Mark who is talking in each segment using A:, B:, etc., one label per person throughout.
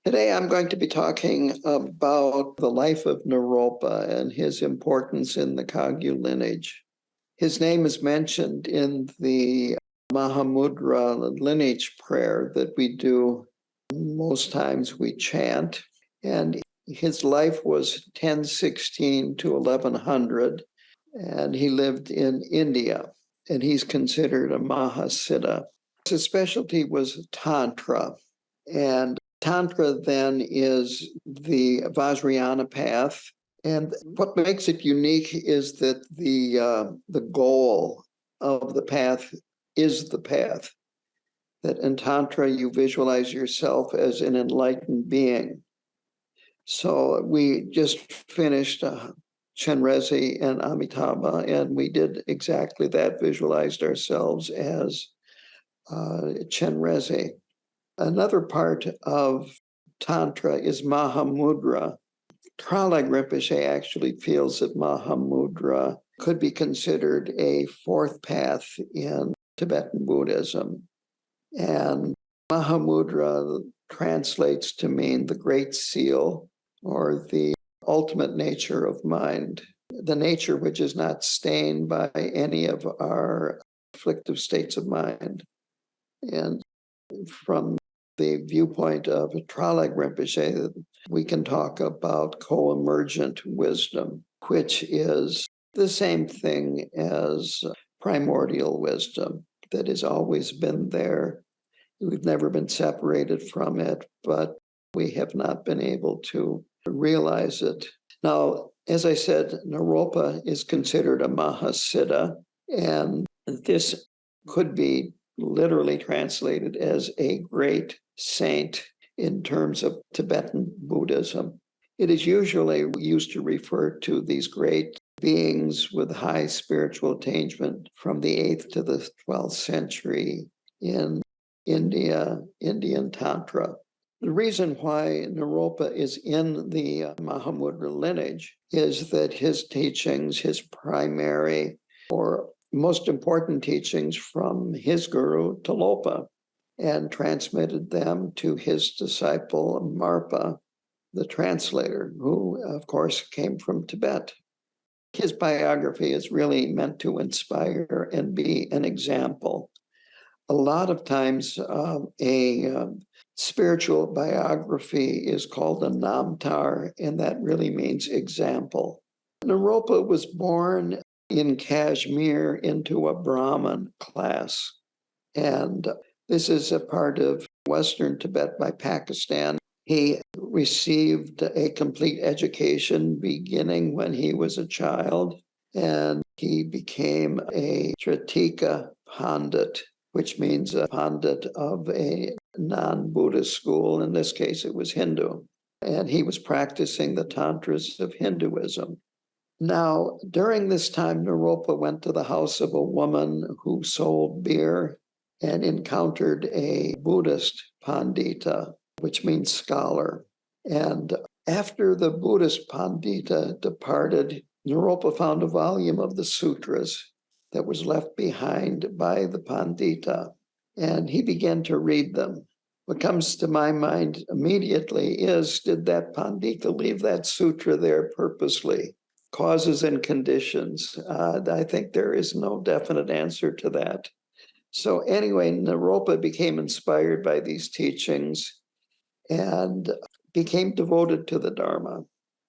A: Today I'm going to be talking about the life of Naropa and his importance in the Kagyu lineage. His name is mentioned in the Mahamudra lineage prayer that we do most times we chant. And his life was 1016 to 1100, and he lived in India, and he's considered a Mahasiddha. His specialty was Tantra, and Tantra then is the Vajrayana path. And what makes it unique is that the goal of the path is the path. That in Tantra, you visualize yourself as an enlightened being. So we just finished Chenrezig and Amitabha, and we did exactly that, visualized ourselves as Chenrezig. Another part of Tantra is Mahamudra. Tralai Rinpoche actually feels that Mahamudra could be considered a fourth path in Tibetan Buddhism. And Mahamudra translates to mean the great seal, or the ultimate nature of mind, the nature which is not stained by any of our afflictive states of mind. And from the viewpoint of Tralai Rinpoche, we can talk about co-emergent wisdom, which is the same thing as primordial wisdom that has always been there. We've never been separated from it, but we have not been able to realize it. Now, as I said, Naropa is considered a Mahasiddha, and this could be literally translated as a great saint in terms of Tibetan Buddhism. It is usually used to refer to these great beings with high spiritual attainment from the 8th to the 12th century in Indian Tantra. The reason why Naropa is in the Mahamudra lineage is that his teachings, his primary or most important teachings from his guru, Tilopa, and transmitted them to his disciple, Marpa, the translator, who, of course, came from Tibet. His biography is really meant to inspire and be an example. A lot of times, a spiritual biography is called a namtar, and that really means example. Naropa was born in Kashmir into a Brahmin class, and this is a part of Western Tibet by Pakistan. He received a complete education beginning when he was a child, and he became a Tritika Pandit, which means a Pandit of a non-Buddhist school. In this case, it was Hindu. And he was practicing the tantras of Hinduism. Now, during this time, Naropa went to the house of a woman who sold beer and encountered a Buddhist Pandita, which means scholar. And after the Buddhist Pandita departed, Naropa found a volume of the sutras that was left behind by the Pandita, and he began to read them. What comes to my mind immediately is, did that Pandita leave that sutra there purposely? Causes and conditions. I think there is no definite answer to that. So anyway, Naropa became inspired by these teachings and became devoted to the Dharma.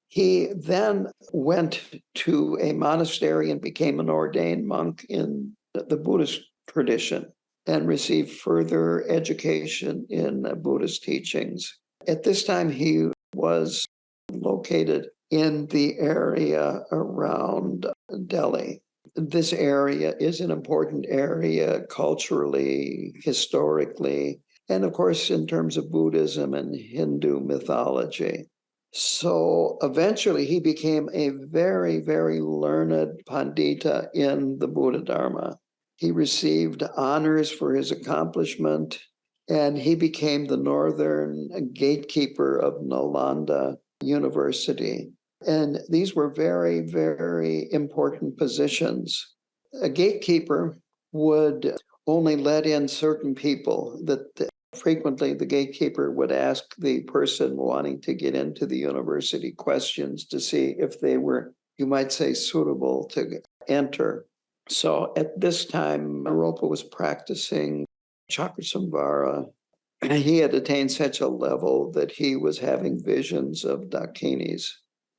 A: He then went to a monastery and became an ordained monk in the Buddhist tradition and received further education in Buddhist teachings. At this time, he was located in the area around Delhi. This area is an important area culturally, historically, and of course, in terms of Buddhism and Hindu mythology. So eventually he became a very, very learned Pandita in the Buddha Dharma. He received honors for his accomplishment, and he became the northern gatekeeper of Nalanda University. And these were very, very important positions. A gatekeeper would only let in certain people, that Frequently, the gatekeeper would ask the person wanting to get into the university questions to see if they were, you might say, suitable to enter. So at this time, Naropa was practicing Chakrasamvara. He had attained such a level that he was having visions of Dakinis.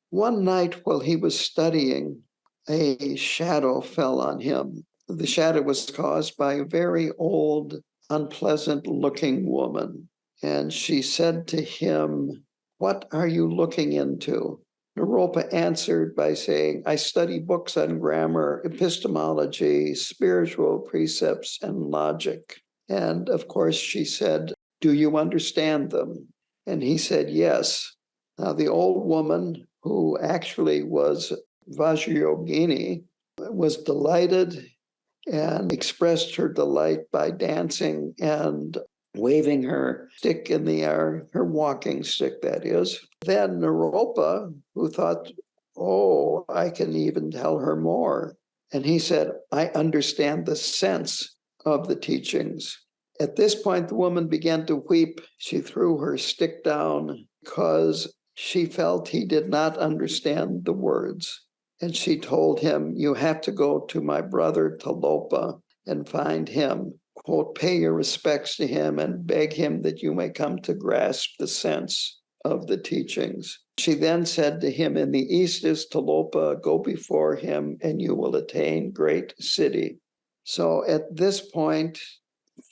A: One night while he was studying, a shadow fell on him. The shadow was caused by a very old, unpleasant-looking woman. And she said to him, "What are you looking into?" Naropa answered by saying, "I study books on grammar, epistemology, spiritual precepts, and logic." And of course, she said, "Do you understand them?" And he said, "Yes." Now, the old woman, who actually was Vajrayogini, was delighted and expressed her delight by dancing and waving her stick in the air, her walking stick, that is. Then Naropa, who thought, "Oh, I can even tell her more." And he said, "I understand the sense of the teachings." At this point, the woman began to weep. She threw her stick down because she felt he did not understand the words. And she told him, "You have to go to my brother Tilopa and find him. Quote, pay your respects to him and beg him that you may come to grasp the sense of the teachings." She then said to him, "In the east is Tilopa, go before him and you will attain great city." So at this point,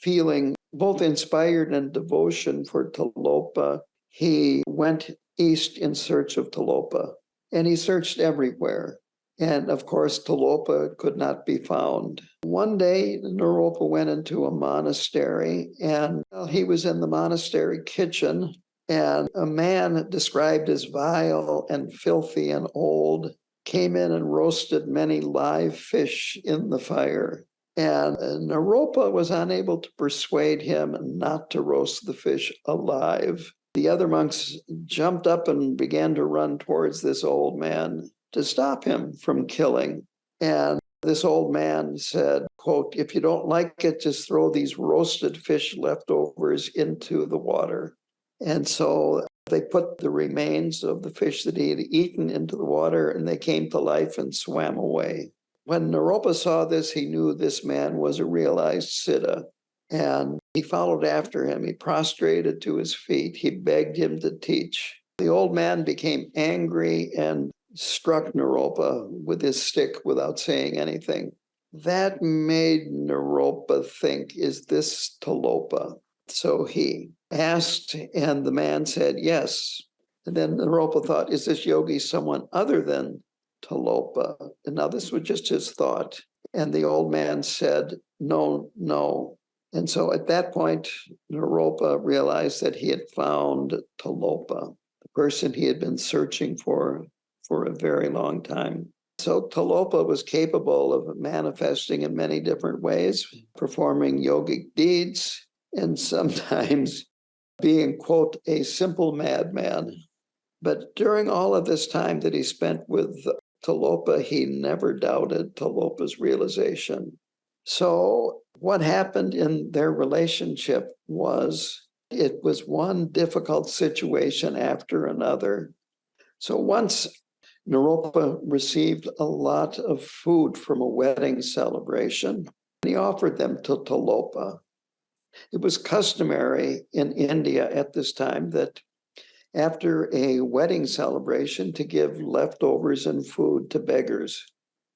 A: feeling both inspired and devotion for Tilopa, he went east in search of Tilopa. And he searched everywhere. And of course, Tilopa could not be found. One day, Naropa went into a monastery, and he was in the monastery kitchen, and a man described as vile and filthy and old came in and roasted many live fish in the fire. And Naropa was unable to persuade him not to roast the fish alive. The other monks jumped up and began to run towards this old man to stop him from killing. And this old man said, quote, "If you don't like it, just throw these roasted fish leftovers into the water." And so they put the remains of the fish that he had eaten into the water, and they came to life and swam away. When Naropa saw this, he knew this man was a realized Siddha. And he followed after him. He prostrated to his feet. He begged him to teach. The old man became angry and struck Naropa with his stick without saying anything. That made Naropa think, "Is this Tilopa?" So he asked, and the man said, "Yes." And then Naropa thought, "Is this yogi someone other than Tilopa?" And now this was just his thought. And the old man said, "No, no." And so at that point, Naropa realized that he had found Tilopa, the person he had been searching for a very long time. So Tilopa was capable of manifesting in many different ways, performing yogic deeds, and sometimes being, quote, "a simple madman." But during all of this time that he spent with Tilopa, he never doubted Tilopa's realization. So what happened in their relationship was, it was one difficult situation after another. So once Naropa received a lot of food from a wedding celebration, and he offered them to Tilopa. It was customary in India at this time that after a wedding celebration to give leftovers and food to beggars.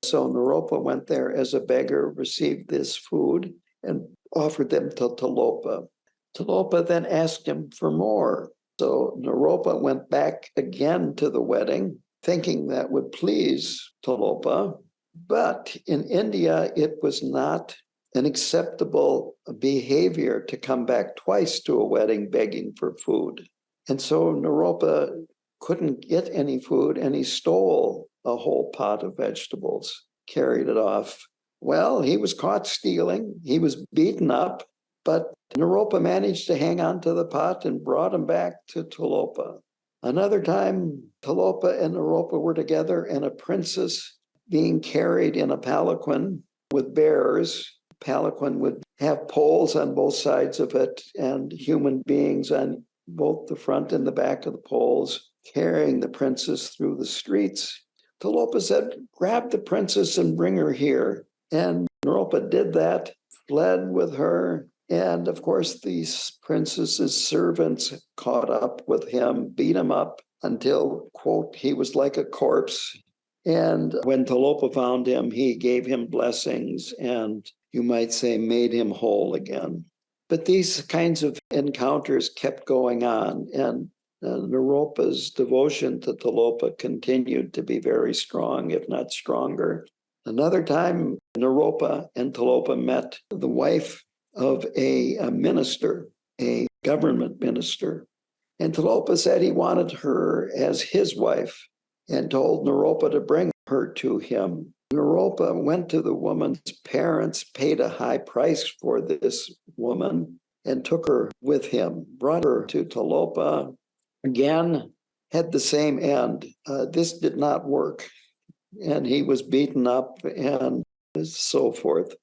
A: So Naropa went there as a beggar, received this food, and offered them to Tilopa. Tilopa then asked him for more. So Naropa went back again to the wedding, thinking that would please Tilopa. But in India, it was not an acceptable behavior to come back twice to a wedding begging for food. And so Naropa couldn't get any food, and he stole a whole pot of vegetables, carried it off. Well, he was caught stealing. He was beaten up, but Naropa managed to hang on to the pot and brought him back to Tilopa. Another time, Tilopa and Naropa were together, and a princess being carried in a palanquin with bears. Palanquin would have poles on both sides of it and human beings on both the front and the back of the poles, carrying the princess through the streets. Tilopa said, grab the princess and bring her here. And Naropa did that, fled with her. And of course, these princess's servants caught up with him, beat him up until, quote, he was like a corpse. And when Tilopa found him, he gave him blessings and, you might say, made him whole again. But these kinds of encounters kept going on, and Naropa's devotion to Tilopa continued to be very strong, if not stronger. Another time, Naropa and Tilopa met the wife of a minister, a government minister. And Tilopa said he wanted her as his wife and told Naropa to bring her to him. Naropa went to the woman's parents, paid a high price for this woman, and took her with him, brought her to Tilopa. Again, had the same end. This did not work, and he was beaten up and so forth.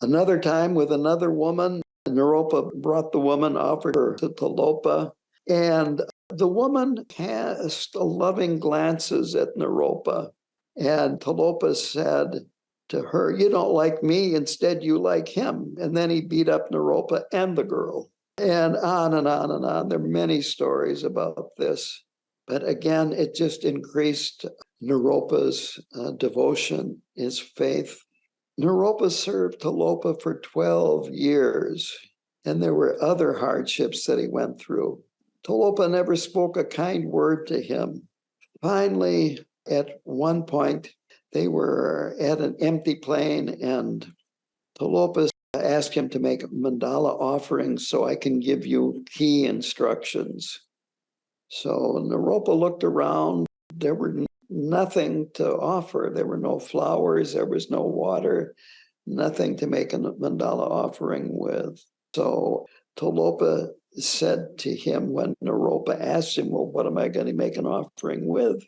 A: Another time with another woman, Naropa brought the woman, offered her to Tilopa, and the woman cast loving glances at Naropa. And Tilopa said to her, you don't like me, instead you like him. And then he beat up Naropa and the girl. And on and on and on. There are many stories about this. But again, it just increased Naropa's devotion, his faith. Naropa served Tilopa for 12 years, and there were other hardships that he went through. Tilopa never spoke a kind word to him. Finally, at one point, they were at an empty plain, and Tilopa asked him to make mandala offerings so I can give you key instructions. So Naropa looked around. There were nothing to offer. There were no flowers. There was no water, nothing to make a mandala offering with. So Tilopa said to him when Naropa asked him, well, what am I going to make an offering with?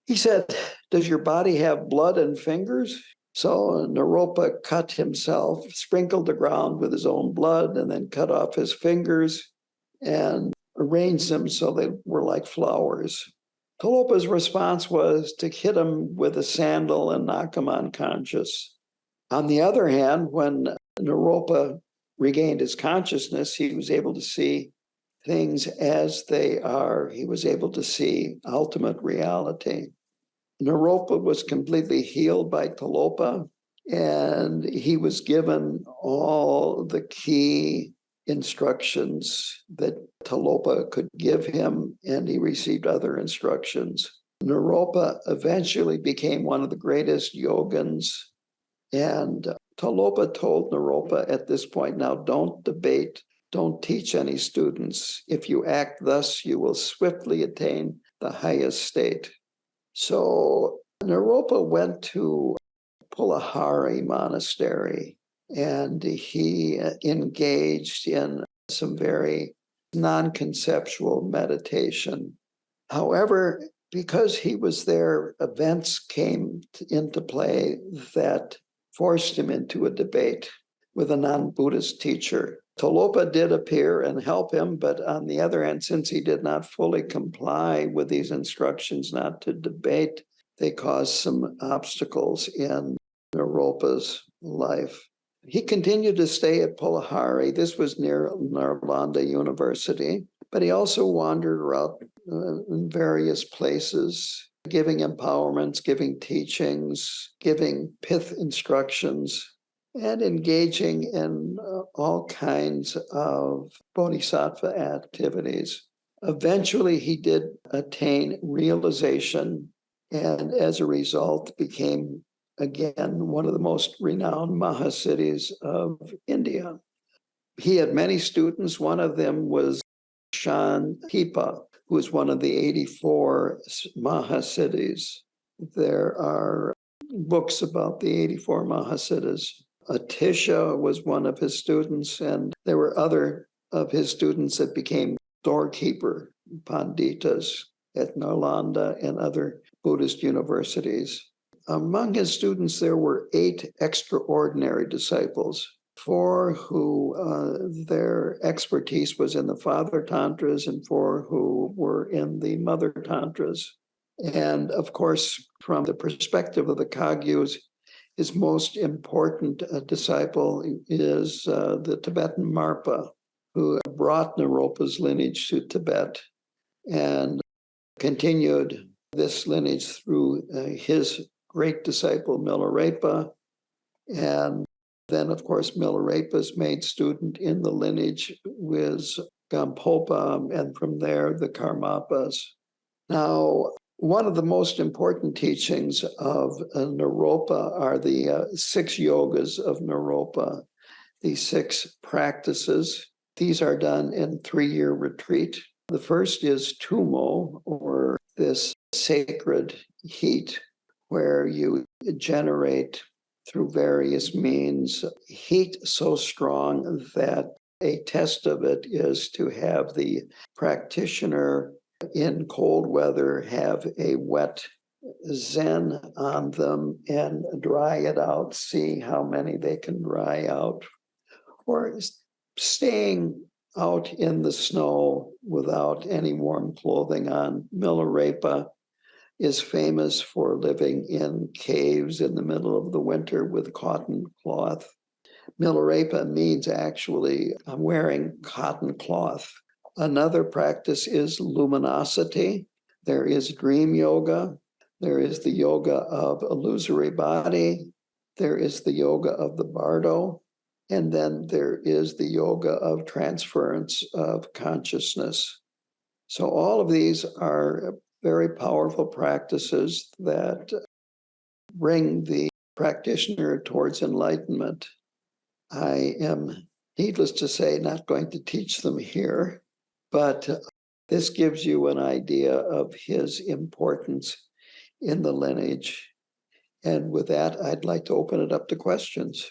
A: He said, does your body have blood and fingers? So Naropa cut himself, sprinkled the ground with his own blood, and then cut off his fingers and arranged them so they were like flowers. Tilopa's response was to hit him with a sandal and knock him unconscious. On the other hand, when Naropa regained his consciousness, he was able to see things as they are. He was able to see ultimate reality. Naropa was completely healed by Tilopa, and he was given all the key instructions that Tilopa could give him, and he received other instructions. Naropa eventually became one of the greatest yogins, and Tilopa told Naropa at this point, now don't debate, don't teach any students. If you act thus, you will swiftly attain the highest state. So Naropa went to Pulahari Monastery, and he engaged in some very non-conceptual meditation. However, because he was there, events came into play that forced him into a debate with a non-Buddhist teacher. Tilopa did appear and help him, but on the other hand, since he did not fully comply with these instructions not to debate, they caused some obstacles in Naropa's life. He continued to stay at Pulahari. This was near Nalanda University, but he also wandered around in various places, giving empowerments, giving teachings, giving pith instructions, and engaging in all kinds of bodhisattva activities. Eventually, he did attain realization, and as a result, became, again, one of the most renowned Mahasiddhis of India. He had many students. One of them was Tilopa, who is one of the 84 Mahasiddhis. There are books about the 84 Mahasiddhis. Atisha was one of his students, and there were other of his students that became doorkeeper panditas at Nalanda and other Buddhist universities. Among his students, there were 8 extraordinary disciples. four who their expertise was in the father tantras, and four who were in the mother tantras. And of course, from the perspective of the Kagyus, his most important disciple is the Tibetan Marpa, who brought Naropa's lineage to Tibet and continued this lineage through his great disciple Milarepa. And then, of course, Milarepa's main student in the lineage was Gampopa, and from there, the Karmapas. Now, one of the most important teachings of Naropa are the 6 yogas of Naropa, the 6 practices. These are done in 3-year retreat. The first is tumo, or this sacred heat, where you generate through various means heat so strong that a test of it is to have the practitioner in cold weather have a wet zen on them and dry it out, see how many they can dry out, or staying out in the snow without any warm clothing on. Milarepa is famous for living in caves in the middle of the winter with cotton cloth. Milarepa means actually wearing cotton cloth. Another practice is luminosity. There is dream yoga. There is the yoga of illusory body. There is the yoga of the bardo. And then there is the yoga of transference of consciousness. So all of these are very powerful practices that bring the practitioner towards enlightenment. I am, needless to say, not going to teach them here, but this gives you an idea of his importance in the lineage. And with that, I'd like to open it up to questions.